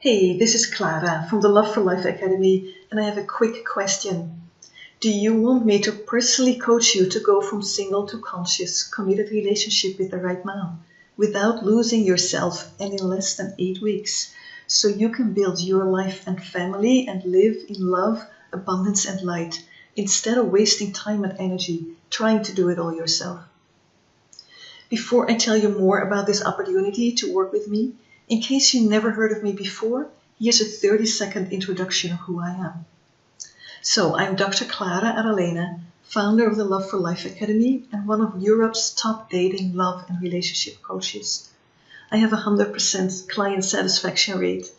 Hey, this is Klara from the Love for Life Academy, and I have a quick question. Do you want me to personally coach you to go from single to conscious, committed relationship with the right man without losing yourself and in less than 8 weeks, so you can build your life and family and live in love, abundance and light, instead of wasting time and energy trying to do it all yourself? Before I tell you more about this opportunity to work with me, in case you never heard of me before, here's a 30-second introduction of who I am. So, I'm Dr. Klara Adalena, founder of the Love for Life Academy and one of Europe's top dating, love and relationship coaches. I have a 100% client satisfaction rate.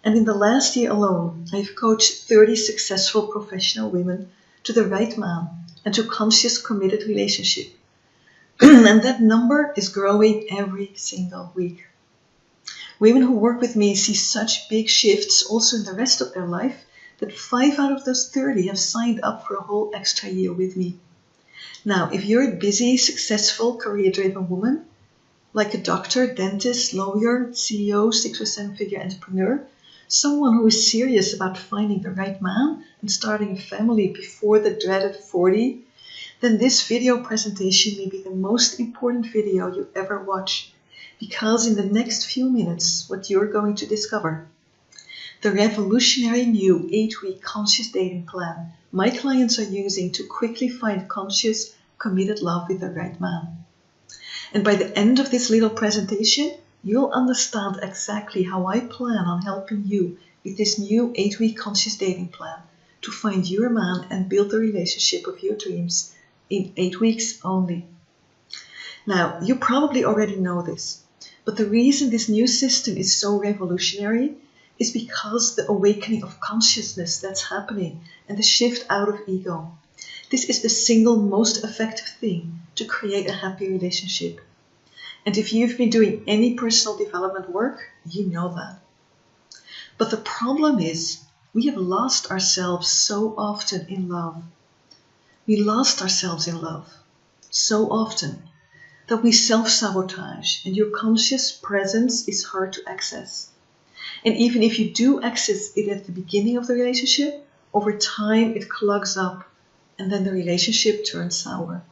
And in the last year alone, I've coached 30 successful professional women to the right man and to conscious, committed relationship. And that number is growing every single week. Women who work with me see such big shifts also in the rest of their life that 5 out of those 30 have signed up for a whole extra year with me. Now, if you're a busy, successful, career-driven woman, like a doctor, dentist, lawyer, CEO, 6 or 7 figure entrepreneur, someone who is serious about finding the right man and starting a family before the dreaded 40, then this video presentation may be the most important video you ever watch. Because in the next few minutes, what you're going to discover, the revolutionary new 8-week conscious dating plan my clients are using to quickly find conscious, committed love with the right man. And by the end of this little presentation, you'll understand exactly how I plan on helping you with this new 8-week conscious dating plan to find your man and build the relationship of your dreams in 8 weeks only. Now, you probably already know this. But the reason this new system is so revolutionary is because the awakening of consciousness that's happening and the shift out of ego. This is the single most effective thing to create a happy relationship. And if you've been doing any personal development work, you know that. But the problem is we have lost ourselves so often in love. We lost ourselves in love so often that we self-sabotage and your conscious presence is hard to access. And even if you do access it at the beginning of the relationship, over time it clogs up and then the relationship turns sour.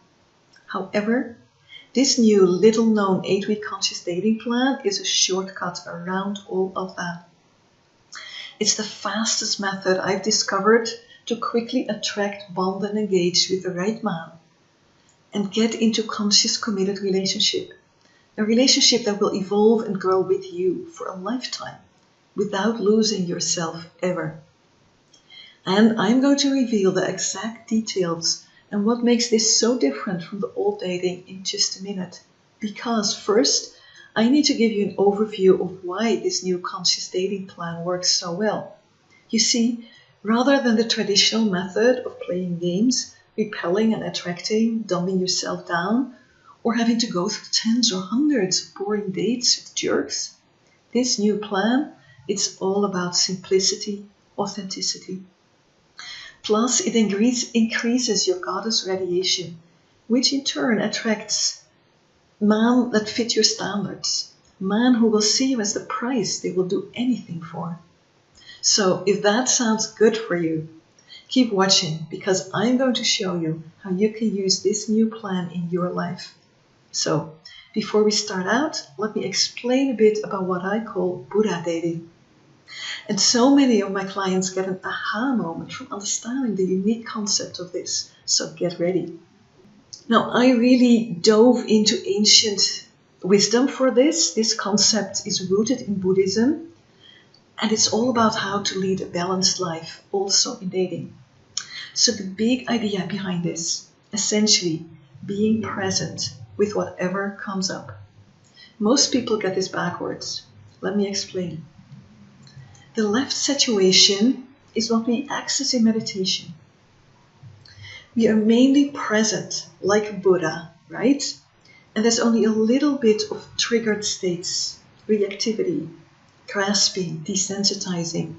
However, this new little-known 8-week conscious dating plan is a shortcut around all of that. It's the fastest method I've discovered to quickly attract, bond and engage with the right man and get into conscious, committed relationship. A relationship that will evolve and grow with you for a lifetime without losing yourself ever. And I'm going to reveal the exact details and what makes this so different from the old dating in just a minute. Because first, I need to give you an overview of why this new conscious dating plan works so well. You see, rather than the traditional method of playing games, repelling and attracting, dumbing yourself down, or having to go through tens or hundreds of boring dates with jerks, this new plan, it's all about simplicity, authenticity. Plus, it increases your goddess radiation, which in turn attracts men that fit your standards, men who will see you as the price they will do anything for. So, if that sounds good for you, keep watching, because I'm going to show you how you can use this new plan in your life. So, before we start out, let me explain a bit about what I call Buddha dating. And so many of my clients get an aha moment from understanding the unique concept of this, so get ready. Now, I really dove into ancient wisdom for this. This concept is rooted in Buddhism, and it's all about how to lead a balanced life, also in dating. So the big idea behind this, essentially being present with whatever comes up. Most people get this backwards. Let me explain. The left situation is what we access in meditation. We are mainly present like Buddha, right? And there's only a little bit of triggered states, reactivity, grasping, desensitizing,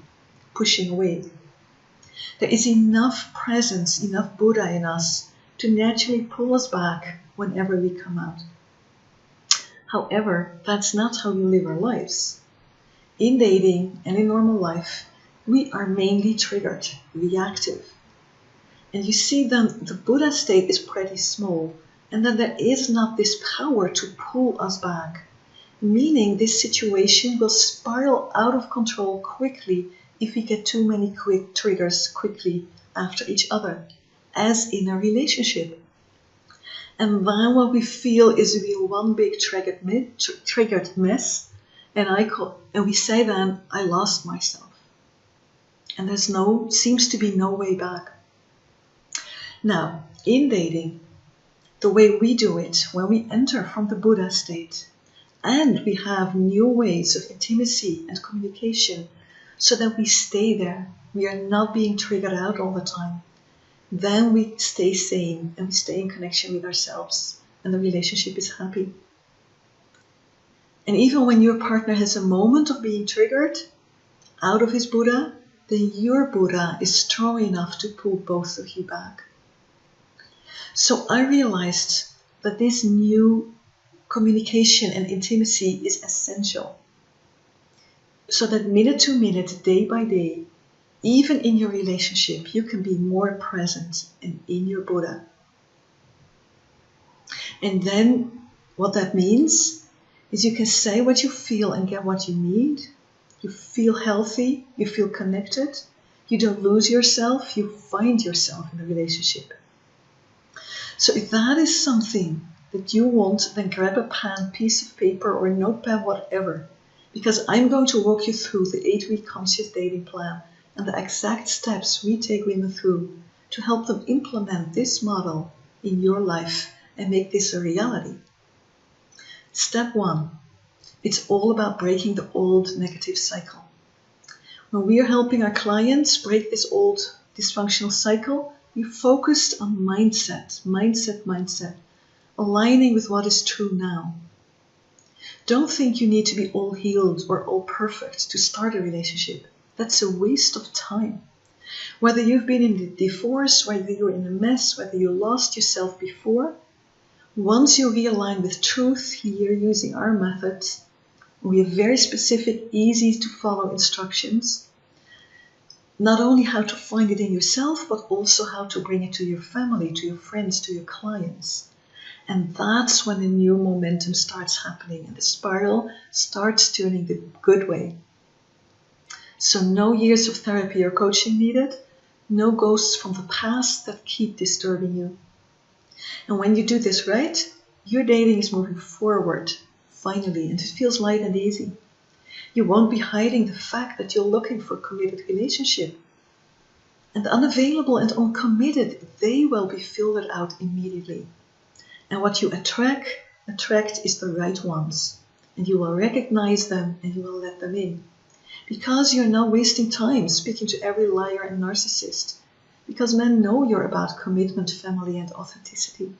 pushing away. There is enough presence, enough Buddha in us to naturally pull us back whenever we come out. However, that's not how we live our lives. In dating and in normal life, we are mainly triggered, reactive. And you see then the Buddha state is pretty small, and that there is not this power to pull us back. Meaning this situation will spiral out of control quickly if we get too many quick triggers quickly after each other, as in a relationship. And then what we feel is one big triggered mess, and we say then, I lost myself. And seems to be no way back. Now, in dating, the way we do it, when we enter from the Buddha state, and we have new ways of intimacy and communication, so that we stay there, we are not being triggered out all the time, then we stay sane and we stay in connection with ourselves, and the relationship is happy. And even when your partner has a moment of being triggered out of his Buddha, then your Buddha is strong enough to pull both of you back. So I realized that this new communication and intimacy is essential. So that minute to minute, day by day, even in your relationship, you can be more present and in your Buddha. And then what that means is you can say what you feel and get what you need. You feel healthy, you feel connected, you don't lose yourself, you find yourself in the relationship. So if that is something that you want, then grab a pen, piece of paper or a notepad, whatever, because I'm going to walk you through the 8-week conscious dating plan and the exact steps we take women through to help them implement this model in your life and make this a reality. Step 1. It's all about breaking the old negative cycle. When we are helping our clients break this old dysfunctional cycle, we focused on mindset, aligning with what is true now. Don't think you need to be all healed or all perfect to start a relationship. That's a waste of time. Whether you've been in the divorce, whether you're in a mess, whether you lost yourself before, once you realign with truth here using our methods, we have very specific, easy to follow instructions. Not only how to find it in yourself, but also how to bring it to your family, to your friends, to your clients. And that's when a new momentum starts happening and the spiral starts turning the good way. So no years of therapy or coaching needed, no ghosts from the past that keep disturbing you. And when you do this right, your dating is moving forward, finally, and it feels light and easy. You won't be hiding the fact that you're looking for a committed relationship. And the unavailable and uncommitted, they will be filtered out immediately. And what you attract is the right ones. And you will recognize them and you will let them in. Because you're not wasting time speaking to every liar and narcissist. Because men know you're about commitment, family, and authenticity.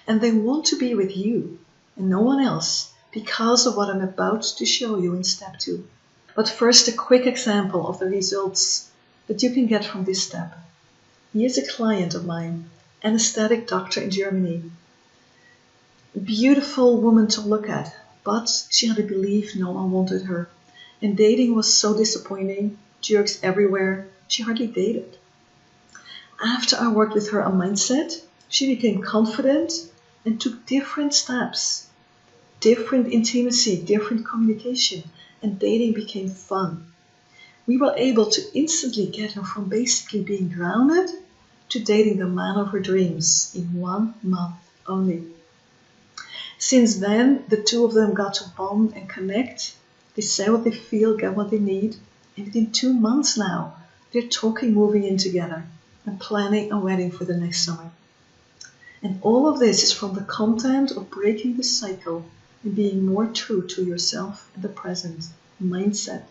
And they want to be with you and no one else because of what I'm about to show you in step 2. But first, a quick example of the results that you can get from this step. Here's a client of mine, anesthetic doctor in Germany. Beautiful woman to look at, but she had a belief no one wanted her. And dating was so disappointing, jerks everywhere, she hardly dated. After I worked with her on mindset, she became confident and took different steps. Different intimacy, different communication, and dating became fun. We were able to instantly get her from basically being grounded to dating the man of her dreams in 1 month only. Since then, the two of them got to bond and connect. They say what they feel, get what they need, and within 2 months now, they're talking, moving in together, and planning a wedding for the next summer. And all of this is from the content of breaking the cycle and being more true to yourself and the present mindset.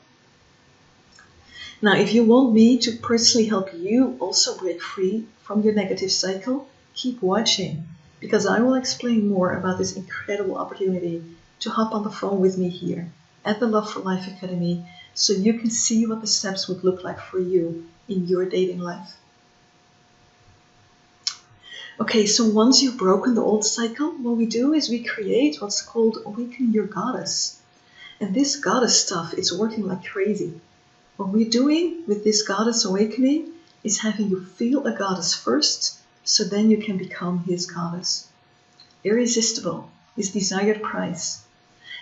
Now, if you want me to personally help you also break free from your negative cycle, keep watching, because I will explain more about this incredible opportunity to hop on the phone with me here at the Love for Life Academy so you can see what the steps would look like for you in your dating life. Okay, so once you've broken the old cycle, what we do is we create what's called Awaken Your Goddess. And this goddess stuff is working like crazy. What we're doing with this goddess awakening is having you feel a goddess first, so then you can become his goddess. Irresistible, his desired prize.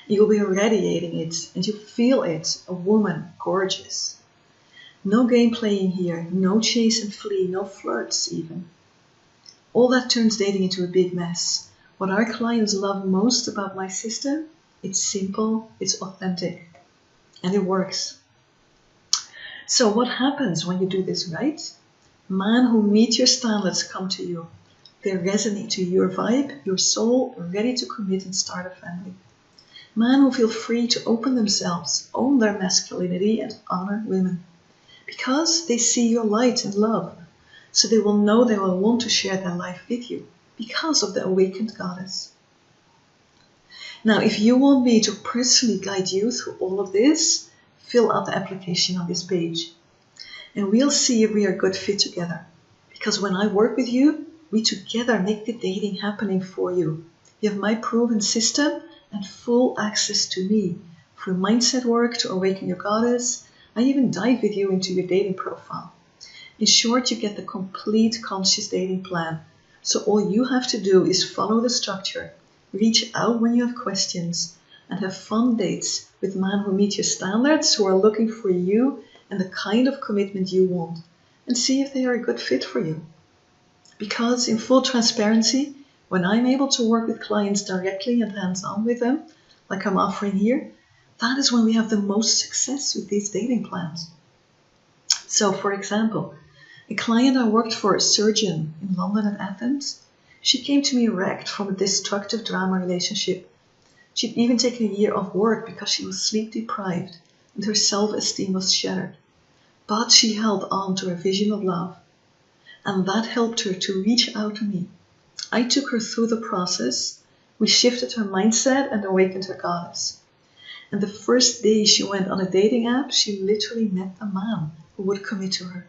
You'll be radiating it, and you feel it, a woman, gorgeous. No game playing here, no chase and flee, no flirts even. All that turns dating into a big mess. What our clients love most about my system, it's simple, it's authentic, and it works. So what happens when you do this right? Men who meet your standards come to you. They resonate to your vibe, your soul, ready to commit and start a family. Men who feel free to open themselves, own their masculinity and honor women. Because they see your light and love, so they will know they will want to share their life with you because of the awakened goddess. Now, if you want me to personally guide you through all of this, fill out the application on this page. And we'll see if we are a good fit together. Because when I work with you, we together make the dating happening for you. You have my proven system and full access to me. From mindset work to awaken your goddess, I even dive with you into your dating profile. In short, you get the complete conscious dating plan. So all you have to do is follow the structure, reach out when you have questions, and have fun dates with men who meet your standards, who are looking for you and the kind of commitment you want, and see if they are a good fit for you. Because in full transparency, when I'm able to work with clients directly and hands-on with them, like I'm offering here, that is when we have the most success with these dating plans. So, for example, a client I worked for, a surgeon in London and Athens, she came to me wrecked from a destructive drama relationship. She'd even taken a year off work because she was sleep deprived and her self-esteem was shattered. But she held on to her vision of love, and that helped her to reach out to me. I took her through the process. We shifted her mindset and awakened her goddess. And the first day she went on a dating app, she literally met a man who would commit to her.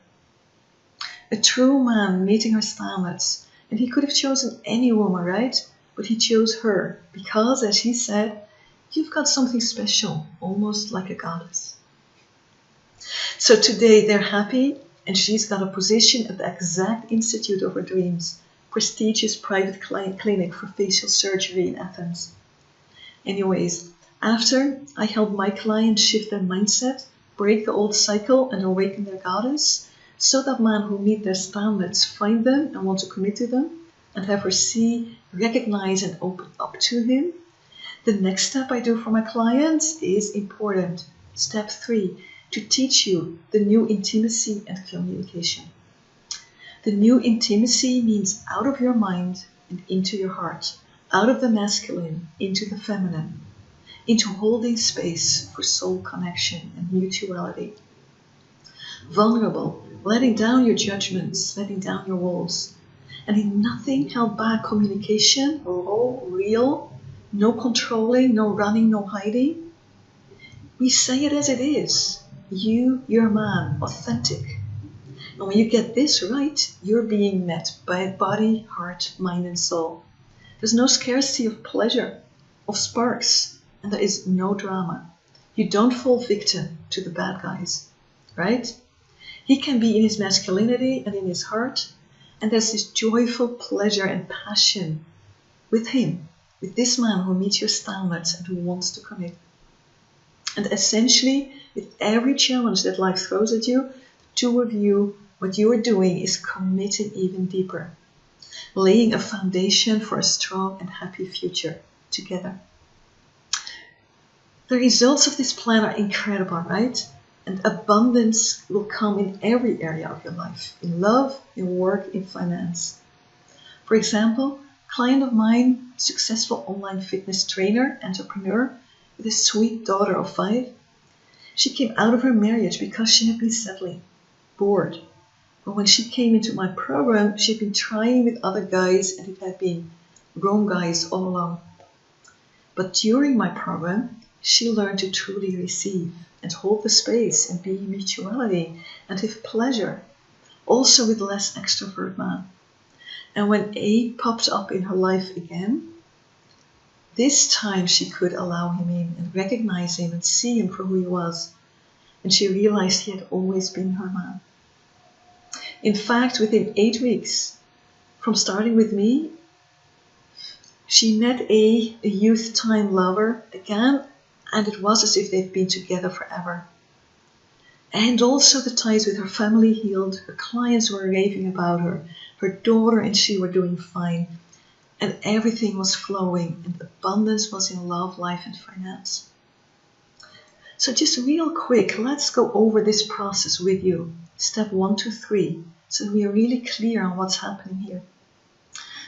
A true man meeting her standards. And he could have chosen any woman, right? But he chose her because, as he said, you've got something special, almost like a goddess. So today they're happy, and she's got a position at the exact institute of her dreams, prestigious private clinic for facial surgery in Athens. Anyways, after I help my clients shift their mindset, break the old cycle and awaken their goddess, so that men who meet their standards find them and want to commit to them, and have her see, recognize and open up to him, the next step I do for my clients is important. Step 3, to teach you the new intimacy and communication. The new intimacy means out of your mind and into your heart, out of the masculine into the feminine, into holding space for soul connection and mutuality. Vulnerable, letting down your judgments, letting down your walls, and in nothing held back communication, raw, real, no controlling, no running, no hiding. We say it as it is. You, your man, authentic. And when you get this right, you're being met by body, heart, mind and soul. There's no scarcity of pleasure, of sparks, and there is no drama. You don't fall victim to the bad guys, right? He can be in his masculinity and in his heart, and there's this joyful pleasure and passion with him, with this man who meets your standards and who wants to commit. And essentially, with every challenge that life throws at you, the two of you, what you are doing is committing even deeper, laying a foundation for a strong and happy future together. The results of this plan are incredible, right? And abundance will come in every area of your life, in love, in work, in finance. For example, a client of mine, successful online fitness trainer, entrepreneur, with a sweet daughter of 5, she came out of her marriage because she had been settling, bored. But when she came into my program, she had been trying with other guys and it had been wrong guys all along. But during my program, she learned to truly receive and hold the space and be mutuality and have pleasure, also with less extrovert man. And when A popped up in her life again, This time she could allow him in and recognize him and see him for who he was. And she realized he had always been her man. In fact, within 8 weeks, from starting with me, she met a youth time lover again, and it was as if they'd been together forever. And also the ties with her family healed, her clients were raving about her, her daughter and she were doing fine, and everything was flowing, and abundance was in love, life and finance. So just real quick, let's go over this process with you. Step 1 to 3, so we are really clear on what's happening here.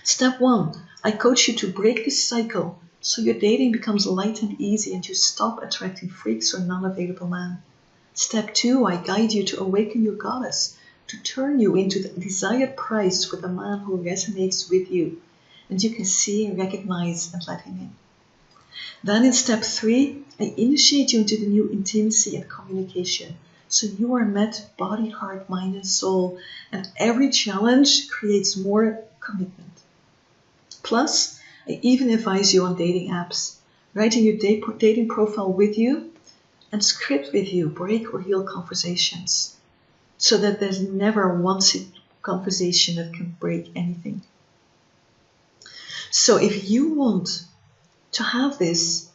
Step 1, I coach you to break this cycle so your dating becomes light and easy and you stop attracting freaks or non-available men. Step 2, I guide you to awaken your goddess, to turn you into the desired prize for the man who resonates with you, and you can see, recognize and let him in. Then in step 3, I initiate you into the new intimacy and communication. So you are met body, heart, mind and soul, and every challenge creates more commitment. Plus, I even advise you on dating apps, writing your dating profile with you and script with you break or heal conversations, so that there's never one conversation that can break anything. So if you want to have this,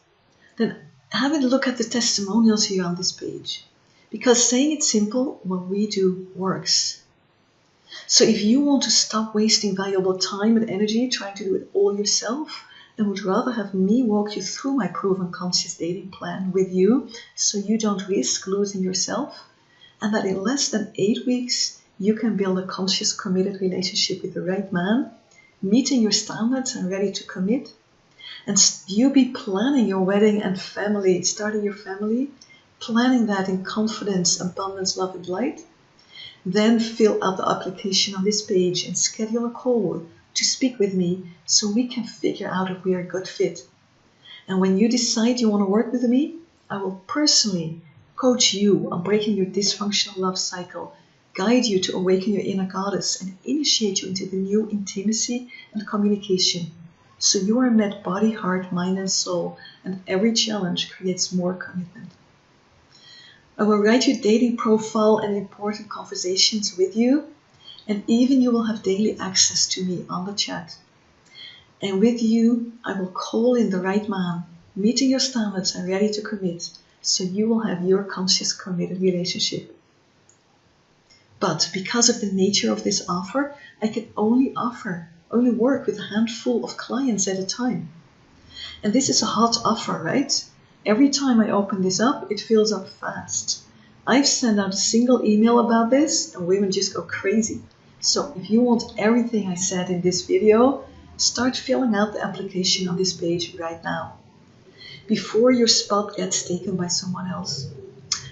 then have a look at the testimonials here on this page. Because saying it simple, what we do works. So if you want to stop wasting valuable time and energy trying to do it all yourself, and would rather have me walk you through my proven conscious dating plan with you, so you don't risk losing yourself, and that in less than 8 weeks, you can build a conscious, committed relationship with the right man, meeting your standards and ready to commit, and you be planning your wedding and family, starting your family, planning that in confidence, abundance, love and light, then fill out the application on this page and schedule a call to speak with me so we can figure out if we are a good fit. And when you decide you want to work with me, I will personally coach you on breaking your dysfunctional love cycle, guide you to awaken your inner goddess, and initiate you into the new intimacy and communication. So you are met body, heart, mind and soul, and every challenge creates more commitment. I will write your dating profile and important conversations with you, and even you will have daily access to me on the chat. And with you, I will call in the right man, meeting your standards and ready to commit, so you will have your conscious, committed relationship. But because of the nature of this offer, I can only work with a handful of clients at a time. And this is a hot offer, right? Every time I open this up, it fills up fast. I've sent out a single email about this and women just go crazy. So if you want everything I said in this video, start filling out the application on this page right now, before your spot gets taken by someone else.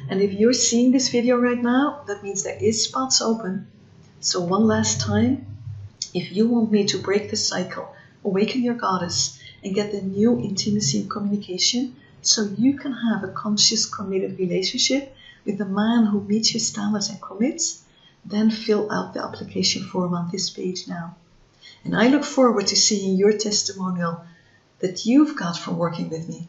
And if you're seeing this video right now, that means there is spots open. So one last time, if you want me to break the cycle, awaken your goddess, and get the new intimacy and communication, so you can have a conscious, committed relationship with the man who meets your standards and commits, then fill out the application form on this page now. And I look forward to seeing your testimonial that you've got from working with me.